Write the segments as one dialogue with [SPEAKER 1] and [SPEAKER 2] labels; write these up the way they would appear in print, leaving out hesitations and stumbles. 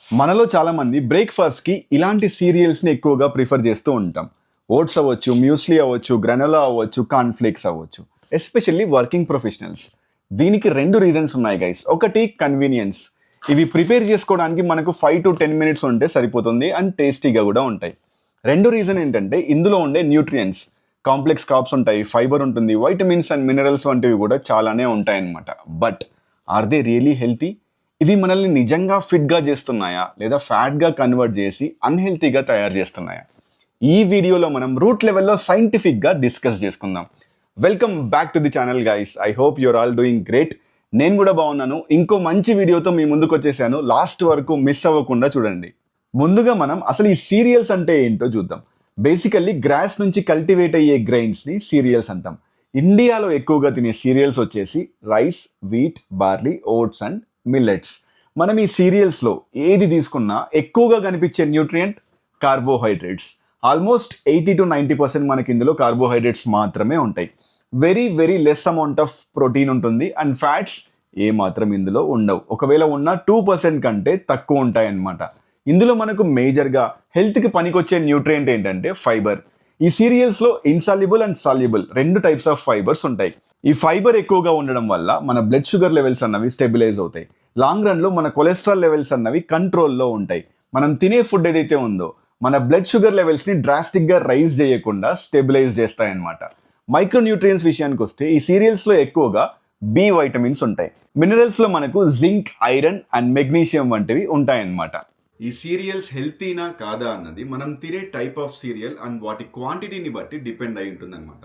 [SPEAKER 1] మనలో చాలామంది బ్రేక్‌ఫాస్ట్‌కి ఇలాంటి సీరియల్స్‌ని ఎక్కువగా ప్రిఫర్ చేస్తూ ఉంటాం. ఓట్స్ అవ్వచ్చు, మ్యూస్లీ అవ్వచ్చు, గ్రానోలా అవ్వచ్చు, కార్న్ ఫ్లేక్స్ అవ్వచ్చు. Especially working professionals. దీనికి 2 రీజన్స్ ఉన్నాయి గైస్. ఒకటి కన్వీనియన్స్. ఇవి ప్రిపేర్ చేసుకోవడానికి మనకు 5-10 మినిట్స్ ఉంటే సరిపోతుంది అండ్ టేస్టీగా కూడా ఉంటాయి. రెండో రీజన్ ఏంటంటే ఇందులో ఉండే న్యూట్రియంట్స్. కాంప్లెక్స్ కార్బ్స్ ఉంటాయి, ఫైబర్ ఉంటుంది, వైటమిన్స్ అండ్ మినరల్స్ వంటివి కూడా చాలానే ఉంటాయన్నమాట. But are they really healthy? ఇవి మనల్ని నిజంగా ఫిట్‌గా చేస్తున్నాయా? లేదా ఫ్యాట్‌గా కన్వర్ట్ చేసి అన్‌హెల్తీగా తయారు చేస్తున్నాయా? ఈ వీడియోలో మనం రూట్ లెవెల్‌లో సైంటిఫిక్‌గా డిస్కస్ చేసుకుందాం. Welcome back to the channel guys. I hope your all doing great. నేను కూడా బాగున్నాను. ఇంకో మంచి వీడియోతో మీ ముందుకు వచ్చేసాను. లాస్ట్ వరకు మిస్ అవ్వకుండా చూడండి. ముందుగా మనం అసలు ఈ సీరియల్స్ అంటే ఏంటో చూద్దాం. బేసికల్లీ గ్రాస్ నుంచి కల్టివేట్ అయ్యే గ్రెయిన్స్‌ని సీరియల్స్ అంటాం. ఇండియాలో ఎక్కువగా తినే సీరియల్స్ వచ్చేసి rice, wheat, barley, oats and millets. మనం ఈ సీరియల్స్లో ఏది తీసుకున్నా ఎక్కువగా కనిపించే న్యూట్రియంట్ కార్బోహైడ్రేట్స్. ఆల్మోస్ట్ 80-90% మనకి ఇందులో కార్బోహైడ్రేట్స్ మాత్రమే ఉంటాయి. Very very less amount of protein ఉంటుంది అండ్ ఫ్యాట్స్ ఏ మాత్రం ఇందులో ఉండవు. ఒకవేళ ఉన్న 2% కంటే తక్కువ ఉంటాయి అన్నమాట. ఇందులో మనకు మేజర్గా హెల్త్కి పనికొచ్చే న్యూట్రియంట్ ఏంటంటే ఫైబర్. ఈ సీరియల్స్లో insoluble and soluble 2 types of fibres ఉంటాయి. ఈ ఫైబర్ ఎక్కువగా ఉండడం వల్ల మన బ్లడ్ షుగర్ లెవెల్స్ అన్నవి స్టెబిలైజ్ అవుతాయి. లాంగ్ రన్లో మన కొలెస్ట్రాల్ లెవెల్స్ అన్నవి కంట్రోల్లో ఉంటాయి. మనం తినే ఫుడ్ ఏదైతే ఉందో మన బ్లడ్ షుగర్ లెవెల్స్ని డ్రాస్టిక్గా రైజ్ చేయకుండా స్టెబిలైజ్ చేస్తాయన్నమాట. మైక్రోన్యూట్రియన్స్ విషయానికి వస్తే ఈ సీరియల్స్లో ఎక్కువగా బి వైటమిన్స్ ఉంటాయి. మినరల్స్లో మనకు జింక్, ఐరన్ అండ్ మెగ్నీషియం వంటివి ఉంటాయన్నమాట. ఈ సీరియల్స్ హెల్తీనా కాదా అన్నది మనం తినే టైప్ ఆఫ్ సీరియల్ అండ్ వాటి క్వాంటిటీని బట్టి డిపెండ్ అయి ఉంటుందన్నమాట.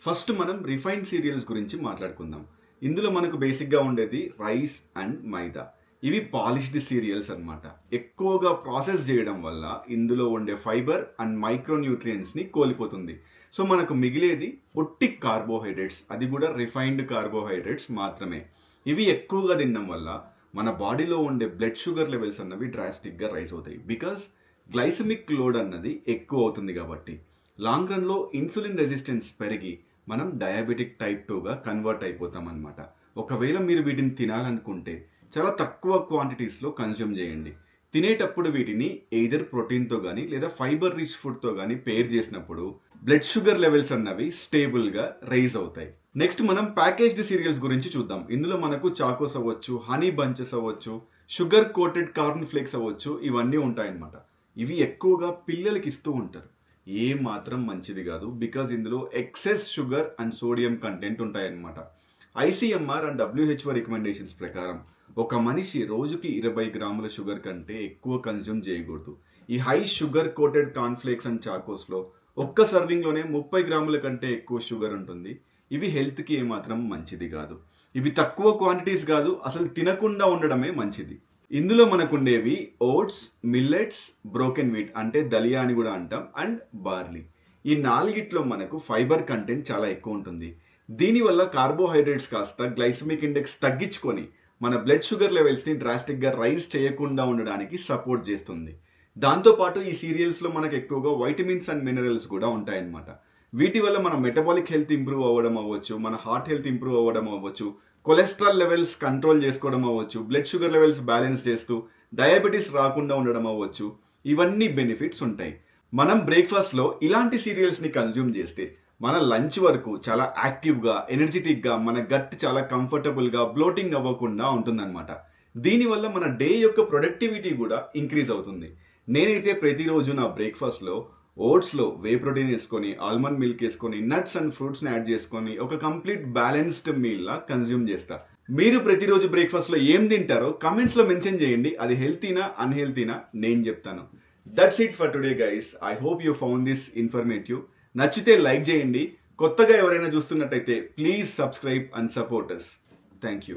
[SPEAKER 1] ఫస్ట్ మనం రిఫైన్డ్ సీరియల్స్ గురించి మాట్లాడుకుందాం. ఇందులో మనకు బేసిక్గా ఉండేది రైస్ అండ్ మైదా. ఇవి పాలిష్డ్ సీరియల్స్ అన్నమాట. ఎక్కువగా ప్రాసెస్ చేయడం వల్ల ఇందులో ఉండే ఫైబర్ అండ్ మైక్రోన్యూట్రియన్స్ని కోల్పోతుంది. సో మనకు మిగిలేది ఒట్టి కార్బోహైడ్రేట్స్, అది కూడా రిఫైన్డ్ కార్బోహైడ్రేట్స్ మాత్రమే. ఇవి ఎక్కువగా తినడం వల్ల మన బాడీలో ఉండే బ్లడ్ షుగర్ లెవెల్స్ అన్నవి డ్రాస్టిక్గా రైజ్ అవుతాయి. బికాస్ గ్లైసమిక్ లోడ్ అన్నది ఎక్కువ అవుతుంది కాబట్టి. లాంగ్ రన్లో ఇన్సులిన్ రెసిస్టెన్స్ పెరిగి మనం డయాబెటిక్ టైప్ 2గా కన్వర్ట్ అయిపోతాం అనమాట. ఒకవేళ మీరు వీటిని తినాలనుకుంటే చాలా తక్కువ క్వాంటిటీస్లో కన్జ్యూమ్ చేయండి. తినేటప్పుడు వీటిని ఎయిదర్ ప్రోటీన్తో కానీ లేదా ఫైబర్ రిచ్ ఫుడ్తో కానీ పేర్ చేసినప్పుడు బ్లడ్ షుగర్ లెవెల్స్ అన్నవి స్టేబుల్గా రైజ్ అవుతాయి. నెక్స్ట్ మనం ప్యాకేజ్డ్ సీరియల్స్ గురించి చూద్దాం. ఇందులో మనకు చాకోస్ అవ్వచ్చు, హనీ బంచెస్ అవ్వచ్చు, షుగర్ కోటెడ్ కార్న్ ఫ్లేక్స్ అవ్వచ్చు, ఇవన్నీ ఉంటాయన్నమాట. ఇవి ఎక్కువగా పిల్లలకి ఇస్తూ ఉంటారు. ఏ మాత్రం మంచిది కాదు. బికాజ్ ఇందులో excess sugar and sodium content ఉంటాయన్నమాట. ఐసీఎంఆర్ అండ్ డబ్ల్యూహెచ్ఓ రికమెండేషన్స్ ప్రకారం ఒక మనిషి రోజుకి 20 గ్రాముల షుగర్ కంటే ఎక్కువ కన్జ్యూమ్ చేయకూడదు. ఈ high sugar coated cornflakes and చాకోస్లో ఒక్క సర్వింగ్లోనే 30 గ్రాముల కంటే ఎక్కువ షుగర్ ఉంటుంది. ఇవి హెల్త్కి ఏమాత్రం మంచిది కాదు. ఇవి తక్కువ క్వాంటిటీస్ కాదు, అసలు తినకుండా ఉండడమే మంచిది. ఇందులో మనకుండేవి ఓట్స్, మిల్లెట్స్, బ్రోకెన్ వీట్ అంటే దలియా అని కూడా అంటాం, అండ్ బార్లీ. ఈ నాలుగిట్లో మనకు ఫైబర్ కంటెంట్ చాలా ఎక్కువ ఉంటుంది. దీనివల్ల కార్బోహైడ్రేట్స్ కాస్త గ్లైసమిక్ ఇండెక్స్ తగ్గించుకొని మన బ్లడ్ షుగర్ లెవెల్స్ని డ్రాస్టిక్గా రైజ్ చేయకుండా ఉండడానికి సపోర్ట్ చేస్తుంది. దాంతోపాటు ఈ సీరియల్స్లో మనకు ఎక్కువగా వైటమిన్స్ అండ్ మినరల్స్ కూడా ఉంటాయన్నమాట. వీటి వల్ల మన మెటబాలిక్ హెల్త్ ఇంప్రూవ్ అవ్వడం అవ్వచ్చు, మన హార్ట్ హెల్త్ ఇంప్రూవ్ అవ్వడం అవ్వచ్చు, కొలెస్ట్రాల్ లెవెల్స్ కంట్రోల్ చేసుకోవడం అవ్వచ్చు, బ్లడ్ షుగర్ లెవెల్స్ బ్యాలెన్స్ చేస్తూ డయాబెటీస్ రాకుండా ఉండడం అవ్వచ్చు. ఇవన్నీ బెనిఫిట్స్ ఉంటాయి. మనం బ్రేక్ఫాస్ట్లో ఇలాంటి సీరియల్స్ని కన్జ్యూమ్ చేస్తే మన లంచ్ వరకు చాలా యాక్టివ్గా, ఎనర్జెటిక్గా, మన గట్ చాలా కంఫర్టబుల్గా, బ్లోటింగ్ అవ్వకుండా ఉంటుందన్నమాట. దీనివల్ల మన డే యొక్క ప్రొడక్టివిటీ కూడా ఇంక్రీజ్ అవుతుంది. నేనైతే ప్రతిరోజు నా బ్రేక్ఫాస్ట్లో ఓట్స్లో వే ప్రోటీన్ వేసుకొని, ఆల్మండ్ మిల్క్ వేసుకొని, నట్స్ అండ్ ఫ్రూట్స్ని యాడ్ చేసుకొని ఒక కంప్లీట్ బ్యాలెన్స్డ్ మీల్లా కన్జ్యూమ్ చేస్తా. మీరు ప్రతిరోజు బ్రేక్ఫాస్ట్లో ఏం తింటారో కమెంట్స్లో మెన్షన్ చేయండి. అది హెల్తీనా అన్హెల్తీనా నేను చెప్తాను. That's it for today guys. I hope you found this informative. నచ్చితే లైక్ చేయండి. కొత్తగా ఎవరైనా చూస్తున్నట్టయితే please subscribe and support us. Thank you.